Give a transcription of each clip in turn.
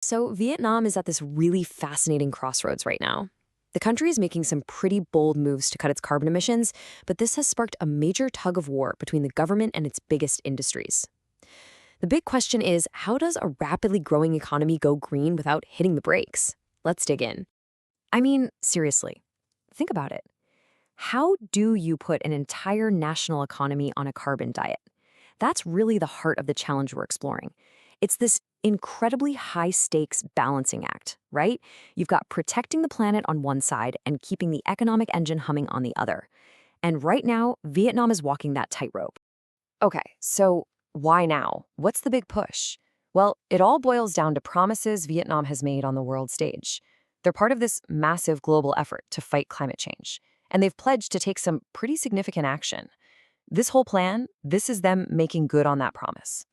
So, Vietnam is at this really fascinating crossroads right now. The country is making some pretty bold moves to cut its carbon emissions, but this has sparked a major tug of war between the government and its biggest industries. The big question is, how does a rapidly growing economy go green without hitting the brakes? Let's dig in. I mean, seriously, think about it. How do you put an entire national economy on a carbon diet? That's really the heart of the challenge we're exploring. It's this incredibly high stakes balancing act, right? You've got protecting the planet on one side and keeping the economic engine humming on the other. And right now, Vietnam is walking that tightrope. Okay, so why now? What's the big push? Well, it all boils down to promises Vietnam has made on the world stage. They're part of this massive global effort to fight climate change, and they've pledged to take some pretty significant action. This whole plan, this is them making good on that promise.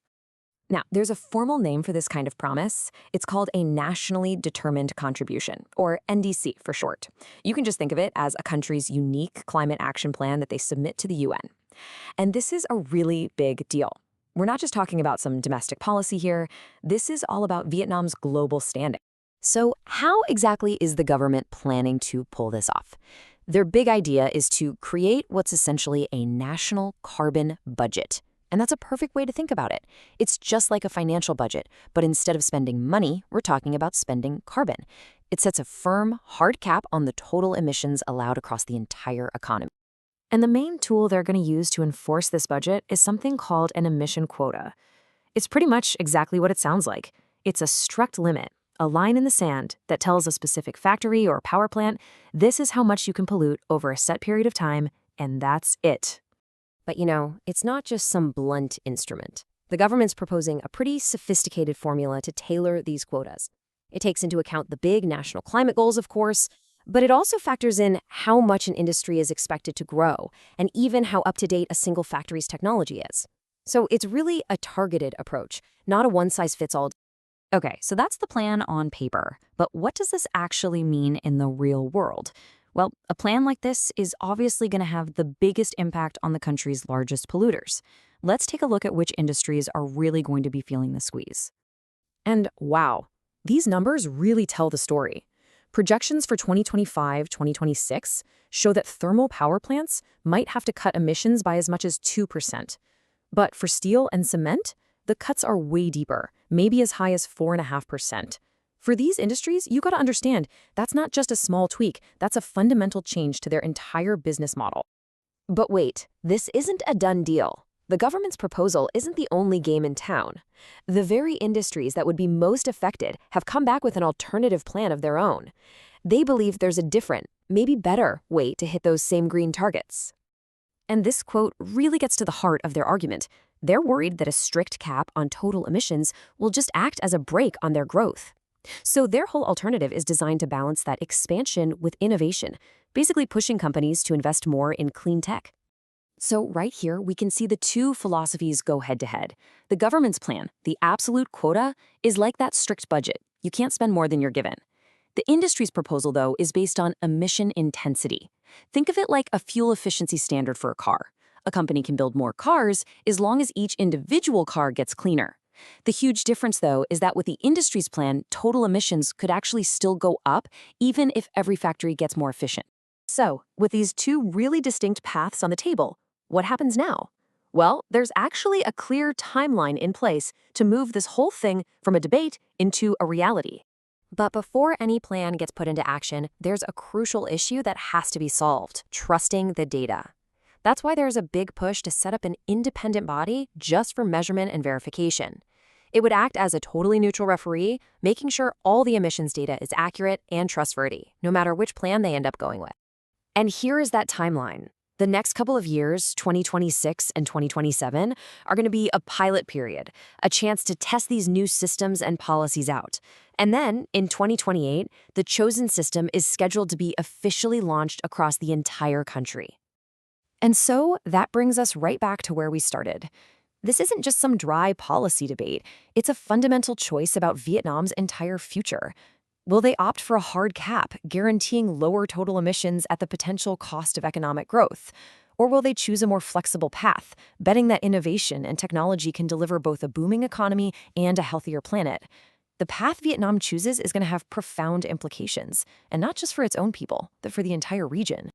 Now, there's a formal name for this kind of promise. It's called a Nationally Determined Contribution, or NDC for short. You can just think of it as a country's unique climate action plan that they submit to the UN. And this is a really big deal. We're not just talking about some domestic policy here. This is all about Vietnam's global standing. So how exactly is the government planning to pull this off? Their big idea is to create what's essentially a national carbon budget. And that's a perfect way to think about it. It's just like a financial budget, but instead of spending money, we're talking about spending carbon. It sets a firm, hard cap on the total emissions allowed across the entire economy. And the main tool they're going to use to enforce this budget is something called an emission quota. It's pretty much exactly what it sounds like. It's a strict limit, a line in the sand that tells a specific factory or power plant, this is how much you can pollute over a set period of time, and that's it. But it's not just some blunt instrument. The government's proposing a pretty sophisticated formula to tailor these quotas. It takes into account the big national climate goals, of course, but it also factors in how much an industry is expected to grow and even how up-to-date a single factory's technology is. So it's really a targeted approach, not a one-size-fits-all. Okay, so that's the plan on paper. But what does this actually mean in the real world? Well, a plan like this is obviously going to have the biggest impact on the country's largest polluters. Let's take a look at which industries are really going to be feeling the squeeze. And wow, these numbers really tell the story. Projections for 2025-2026 show that thermal power plants might have to cut emissions by as much as 2%. But for steel and cement, the cuts are way deeper, maybe as high as 4.5%. For these industries, you got to understand, that's not just a small tweak, that's a fundamental change to their entire business model. But wait, this isn't a done deal. The government's proposal isn't the only game in town. The very industries that would be most affected have come back with an alternative plan of their own. They believe there's a different, maybe better, way to hit those same green targets. And this quote really gets to the heart of their argument. They're worried that a strict cap on total emissions will just act as a brake on their growth. So their whole alternative is designed to balance that expansion with innovation, basically pushing companies to invest more in clean tech. So right here, we can see the two philosophies go head-to-head. The government's plan, the absolute quota, is like that strict budget. You can't spend more than you're given. The industry's proposal, though, is based on emission intensity. Think of it like a fuel efficiency standard for a car. A company can build more cars as long as each individual car gets cleaner. The huge difference, though, is that with the industry's plan, total emissions could actually still go up even if every factory gets more efficient. So, with these two really distinct paths on the table, what happens now? Well, there's actually a clear timeline in place to move this whole thing from a debate into a reality. But before any plan gets put into action, there's a crucial issue that has to be solved: trusting the data. That's why there's a big push to set up an independent body just for measurement and verification. It would act as a totally neutral referee, making sure all the emissions data is accurate and trustworthy, no matter which plan they end up going with. And here is that timeline. The next couple of years, 2026 and 2027, are going to be a pilot period, a chance to test these new systems and policies out. And then, in 2028, the chosen system is scheduled to be officially launched across the entire country. And so that brings us right back to where we started. This isn't just some dry policy debate. It's a fundamental choice about Vietnam's entire future. Will they opt for a hard cap, guaranteeing lower total emissions at the potential cost of economic growth? Or will they choose a more flexible path, betting that innovation and technology can deliver both a booming economy and a healthier planet? The path Vietnam chooses is going to have profound implications, and not just for its own people, but for the entire region.